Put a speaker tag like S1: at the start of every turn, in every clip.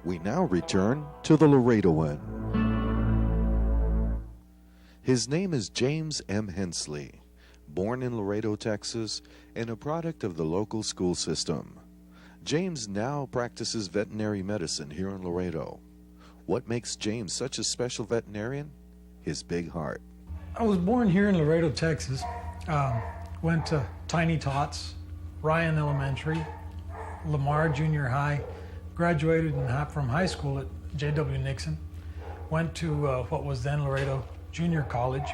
S1: We now return to the Laredoan. His name is James M. Hensley, born in Laredo, Texas, and a product of the local school system. James now practices veterinary medicine here in Laredo. What makes James such a special veterinarian? His big heart.
S2: I was born here in Laredo, Texas. Went to Tiny Tots, Ryan Elementary, Lamar Junior High, graduated from high school at J.W. Nixon. Went to what was then Laredo Junior College,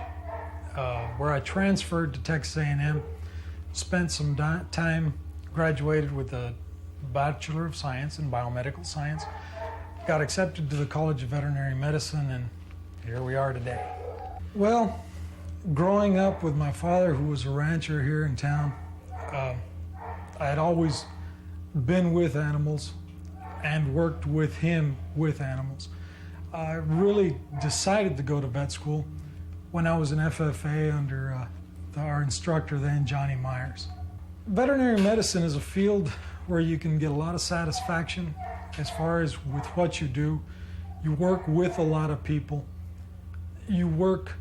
S2: where I transferred to Texas A&M, spent some time, graduated with a Bachelor of Science in Biomedical Science, got accepted to the College of Veterinary Medicine, and here we are today. Well, growing up with my father, who was a rancher here in town, I had always been with animals and worked with him with animals. I really decided to go to vet school when I was an FFA under our instructor then, Johnny Myers. Veterinary medicine is a field where you can get a lot of satisfaction as far as with what you do. You work with a lot of people. You work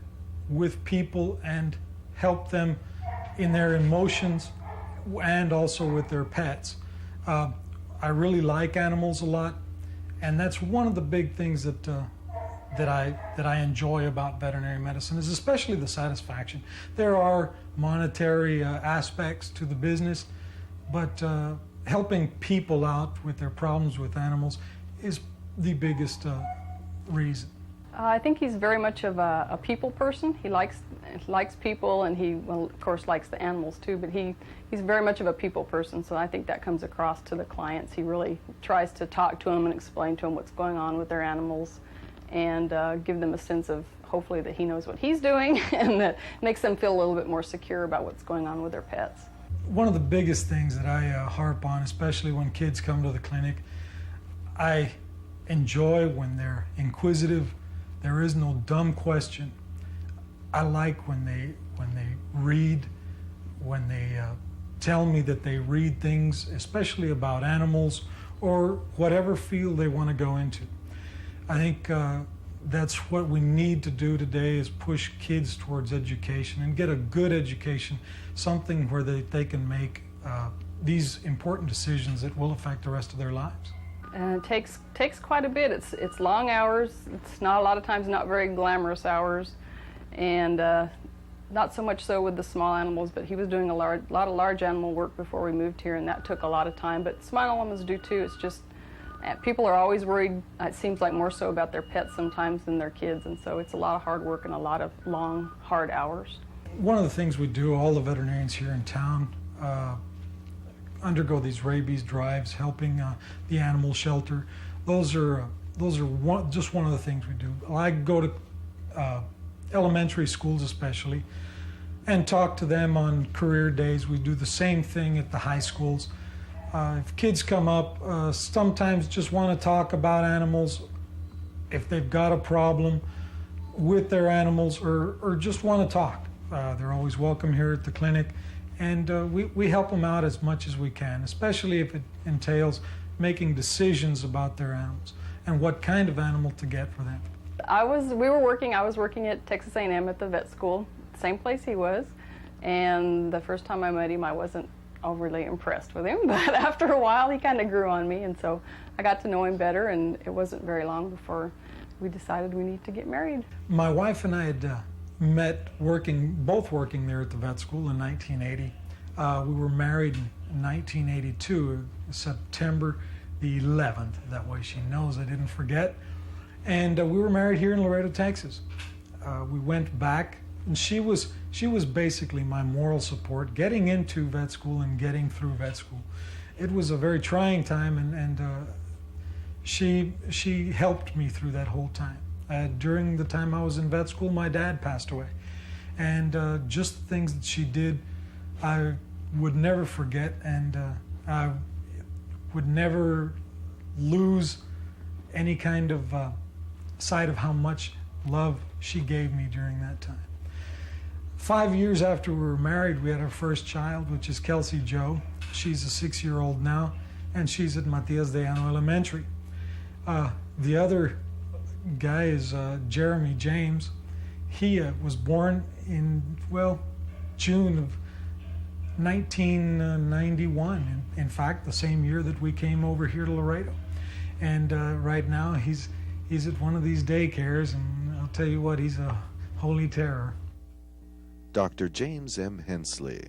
S2: with people and help them in their emotions and also with their pets. I really like animals a lot, and that's one of the big things that I enjoy about veterinary medicine, is especially the satisfaction. There are monetary aspects to the business, but helping people out with their problems with animals is the biggest reason.
S3: I think he's very much of a people person. He likes people, and he, well, of course, likes the animals too, but he's very much of a people person, so I think that comes across to the clients. He really tries to talk to them and explain to them what's going on with their animals, and give them a sense of, hopefully, that he knows what he's doing, and that makes them feel a little bit more secure about what's going on with their pets.
S2: One of the biggest things that I harp on, especially when kids come to the clinic, I enjoy when they're inquisitive. There is no dumb question. I like when they read, when they tell me that they read things, especially about animals or whatever field they want to go into. I think that's what we need to do today, is push kids towards education and get a good education, something where they can make these important decisions that will affect the rest of their lives.
S3: And it takes quite a bit. It's long hours. It's not, a lot of times, not very glamorous hours, and not so much so with the small animals, but he was doing a lot of large animal work before we moved here, and that took a lot of time. But small animals do too. It's just people are always worried, it seems like, more so about their pets sometimes than their kids, and so it's a lot of hard work and a lot of long, hard hours.
S2: One of the things we do, all the veterinarians here in town undergo these rabies drives, helping the animal shelter. Those are just one of the things we do. I go to elementary schools especially and talk to them on career days. We do the same thing at the high schools. If kids come up, sometimes just want to talk about animals, if they've got a problem with their animals, or just want to talk, they're always welcome here at the clinic. And we help them out as much as we can, especially if it entails making decisions about their animals and what kind of animal to get for them.
S3: I was working at Texas A&M at the vet school, same place he was, and the first time I met him, I wasn't overly impressed with him, but after a while he kind of grew on me, and so I got to know him better, and it wasn't very long before we decided we need to get married.
S2: My wife and I had met both working there at the vet school in 1980. We were married in 1982, September the 11th. That way she knows I didn't forget. And we were married here in Laredo, Texas. We went back, and she was basically my moral support getting into vet school and getting through vet school. It was a very trying time, and she helped me through that whole time. During the time I was in vet school, my dad passed away. And just the things that she did, I would never forget, and I would never lose any kind of sight of how much love she gave me during that time. 5 years after we were married, we had our first child, which is Kelsey Jo. She's a 6-year-old now, and she's at Matias de Llano Elementary. The other guy is Jeremy James. He was born in, well, June of 1991. In fact, the same year that we came over here to Laredo. And right now he's at one of these daycares, and I'll tell you what, he's a holy terror.
S1: Dr. James M. Hensley,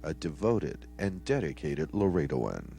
S1: a devoted and dedicated Laredoan.